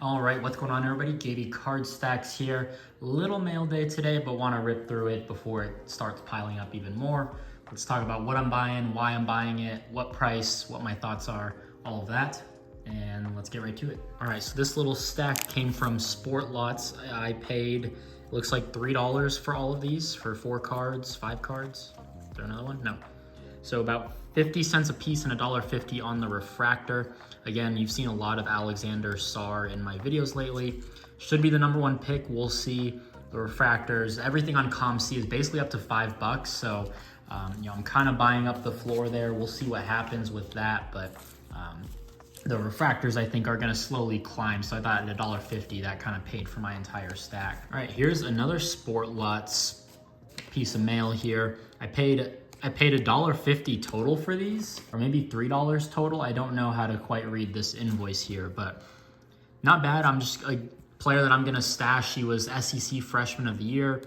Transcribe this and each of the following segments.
All right, what's going on, everybody? JB Card Stacks here. Little mail day today, but want to rip through it before it starts piling up even more. Let's talk about what I'm buying, why I'm buying it, what price, what my thoughts are, all of that, and let's get right to it. All right, so this little stack came from Sport Lots. I paid, it looks like $3 for all of these for 4 cards, 5 cards. Is there another one? No. So about 50 cents a piece and $1.50 on the refractor. Again, you've seen a lot of Alexander Sarr in my videos lately. Should be the #1 pick. We'll see. The refractors, everything on ComC is basically up to $5. So, I'm kind of buying up the floor there. We'll see what happens with that. But the refractors, I think, are going to slowly climb. So I thought at $1.50, that kind of paid for my entire stack. All right, here's another Sport Lots piece of mail here. I paid $1.50 total for these, or maybe $3 total. I don't know how to quite read this invoice here, but not bad. I'm just a player that I'm gonna stash. He was SEC Freshman of the Year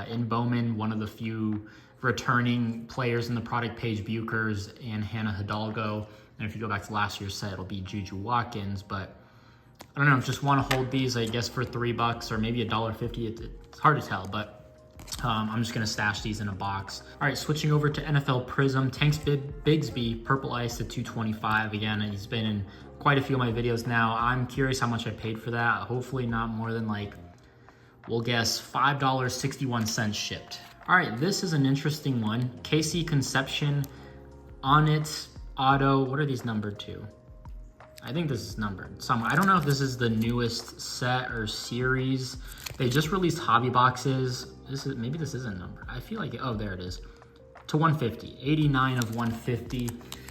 in Bowman, one of the few returning players in the product page, Buchers and Hannah Hidalgo. And if you go back to last year's set, it'll be Juju Watkins, but I don't know, just want to hold these, I guess, for $3 or maybe $1.50. It's hard to tell, but I'm just gonna stash these in a box. All right, switching over to NFL Prism. Tanks Bigsby, Purple Ice at 225. Again, he's been in quite a few of my videos now. I'm curious how much I paid for that. Hopefully not more than, like, we'll guess $5.61 shipped. All right, this is an interesting one. KC Conception, On It, Auto. What are these numbered to? I think this is numbered somewhere. I don't know if this is the newest set or series. They just released hobby boxes. Maybe this isn't numbered. I feel like, oh, there it is. To 150, 89 of 150.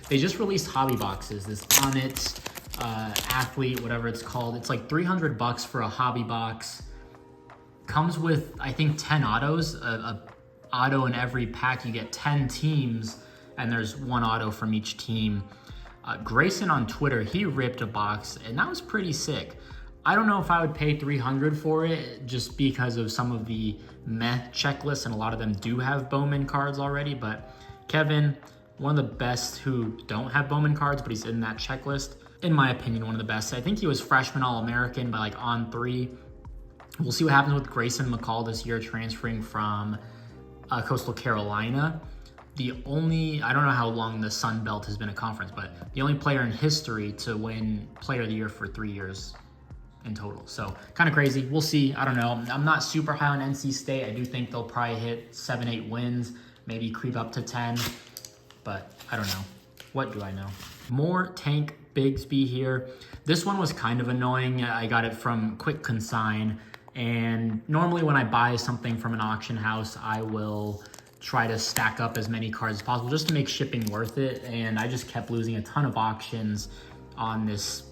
They just released hobby boxes. This On It, Athlete, whatever it's called. It's like $300 for a hobby box. Comes with, I think, 10 autos. A auto in every pack. You get 10 teams, and there's 1 auto from each team. Grayson on Twitter, he ripped a box, and that was pretty sick. I don't know if I would pay $300 for it just because of some of the meh checklists, and a lot of them do have Bowman cards already, but Kevin, one of the best who don't have Bowman cards, but he's in that checklist. In my opinion, one of the best. I think he was freshman All-American by like on 3. We'll see what happens with Grayson McCall this year, transferring from Coastal Carolina. I don't know how long the Sun Belt has been a conference, but the only player in history to win Player of the Year for 3 years in total. So kind of crazy. We'll see. I don't know. I'm not super high on NC State. I do think they'll probably hit 7, 8 wins, maybe creep up to 10, but I don't know. What do I know? More Tank Bigsby here. This one was kind of annoying. I got it from Quick Consign, and normally when I buy something from an auction house, I will try to stack up as many cards as possible just to make shipping worth it. And I just kept losing a ton of auctions on this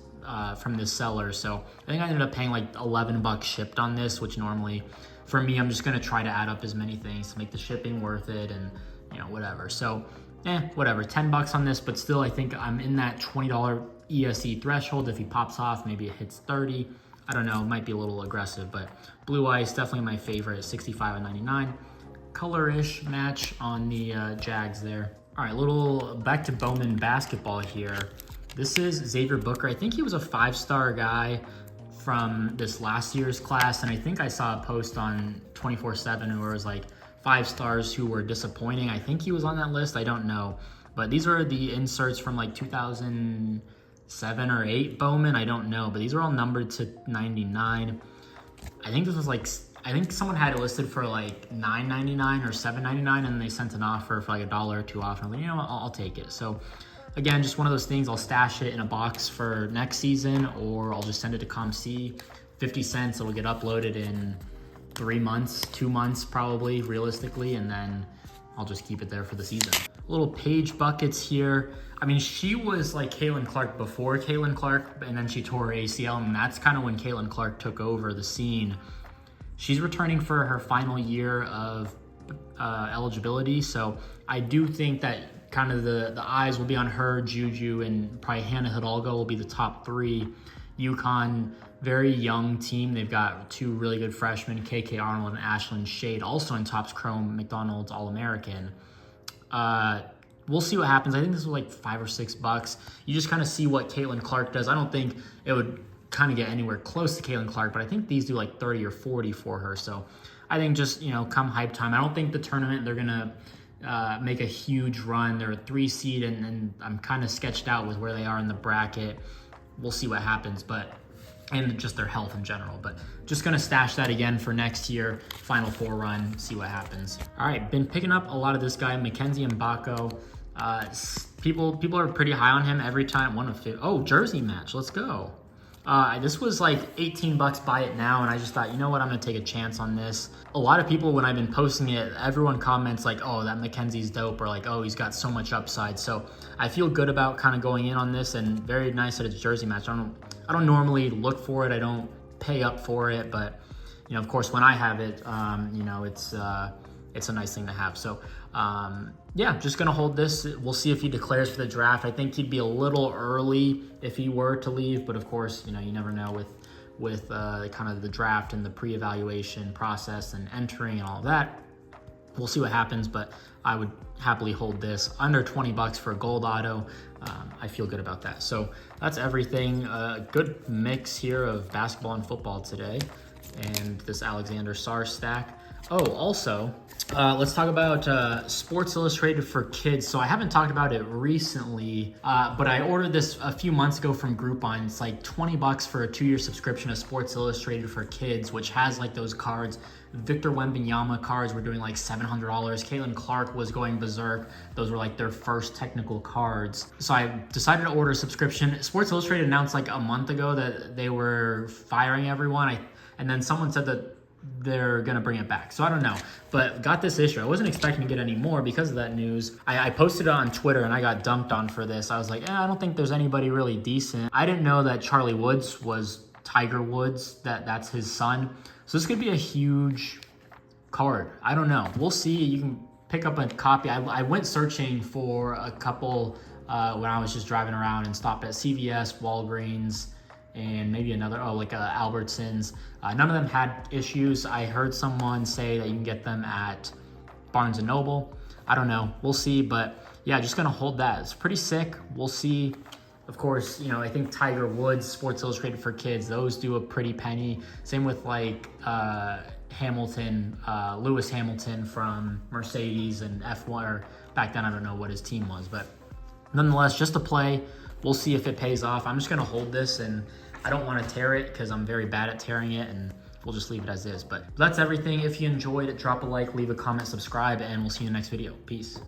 from this seller. So I think I ended up paying like $11 shipped on this, which normally for me, I'm just gonna try to add up as many things to make the shipping worth it and whatever. So whatever, $10 on this, but still I think I'm in that $20 ESE threshold. If he pops off, maybe it hits 30. I don't know, it might be a little aggressive, but Blue Ice, definitely my favorite at 65 and 99. Color-ish match on the Jags there. All right, little back to Bowman basketball here. This is Xavier Booker. I think he was a 5-star guy from this last year's class, and I think I saw a post on 24/7 where it was like 5 stars who were disappointing. I think he was on that list. I don't know, but these are the inserts from like 2007 or 8 Bowman. I don't know, but these are all numbered to 99. I think this was like, I think someone had it listed for like $9.99 or $7.99, and they sent an offer for like $1 or $2 off. And I'm like, you know what, I'll take it. So again, just one of those things. I'll stash it in a box for next season, or I'll just send it to ComC. 50 cents, it'll get uploaded in 3 months, 2 months probably, realistically, and then I'll just keep it there for the season. Little Paige buckets here. I mean, she was like Caitlin Clark before Caitlin Clark, and then she tore her ACL, and that's kind of when Caitlin Clark took over the scene. She's returning for her final year of eligibility, so I do think that kind of the eyes will be on her, Juju, and probably Hannah Hidalgo will be the top 3. UConn, very young team. They've got 2 really good freshmen, KK Arnold and Ashlyn Shade, also in Topps Chrome McDonald's All-American. We'll see what happens. I think this was like $5 or $6. You just kind of see what Caitlin Clark does. I don't think it would kind of get anywhere close to Caitlin Clark, but I think these do like 30 or 40 for her. So I think just, come hype time. I don't think the tournament, they're going to make a huge run. They're a 3 seed, and I'm kind of sketched out with where they are in the bracket. We'll see what happens, and just their health in general. But just gonna stash that again for next year, Final Four run, see what happens. All right, been picking up a lot of this guy, Mackenzie Mbako. People are pretty high on him every time. Oh, jersey match, let's go. This was like 18 bucks, buy it now, and I just thought, you know what, I'm gonna take a chance on this. A lot of people, when I've been posting it, everyone comments like, oh, that Mackenzie's dope, or like, oh, he's got so much upside. So I feel good about kind of going in on this, and very nice that it's jersey match. I don't normally look for it, I don't pay up for it, but of course when I have it, it's a nice thing to have. So yeah, just gonna hold this. We'll see if he declares for the draft. I think he'd be a little early if he were to leave, but of course, you never know with kind of the draft and the pre-evaluation process and entering and all that. We'll see what happens, but I would happily hold this under 20 bucks for a gold auto. I feel good about that. So that's everything. Good mix here of basketball and football today, and this Alexander Sarr stack. Oh, also, let's talk about Sports Illustrated for Kids. So I haven't talked about it recently, but I ordered this a few months ago from Groupon. It's like 20 bucks for a 2-year subscription to Sports Illustrated for Kids, which has like those cards. Victor Wembanyama cards were doing like $700. Caitlin Clark was going berserk. Those were like their first technical cards. So I decided to order a subscription. Sports Illustrated announced like a month ago that they were firing everyone. And then someone said that they're gonna bring it back. So I don't know, but got this issue. I wasn't expecting to get any more because of that news. I posted it on Twitter and I got dumped on for this. I was like, I don't think there's anybody really decent. I didn't know that Charlie Woods was Tiger Woods, that's his son. So this could be a huge card. I don't know. We'll see. You can pick up a copy. I went searching for a couple when I was just driving around and stopped at CVS, Walgreens, and maybe another, Albertsons. None of them had issues. I heard someone say that you can get them at Barnes & Noble. I don't know. We'll see. But yeah, just going to hold that. It's pretty sick. We'll see. Of course, I think Tiger Woods, Sports Illustrated for Kids, those do a pretty penny. Same with like Hamilton, Lewis Hamilton from Mercedes and F1, or back then I don't know what his team was, but nonetheless, just a play. We'll see if it pays off. I'm just gonna hold this, and I don't wanna tear it because I'm very bad at tearing it, and we'll just leave it as is. But that's everything. If you enjoyed it, drop a like, leave a comment, subscribe, and we'll see you in the next video. Peace.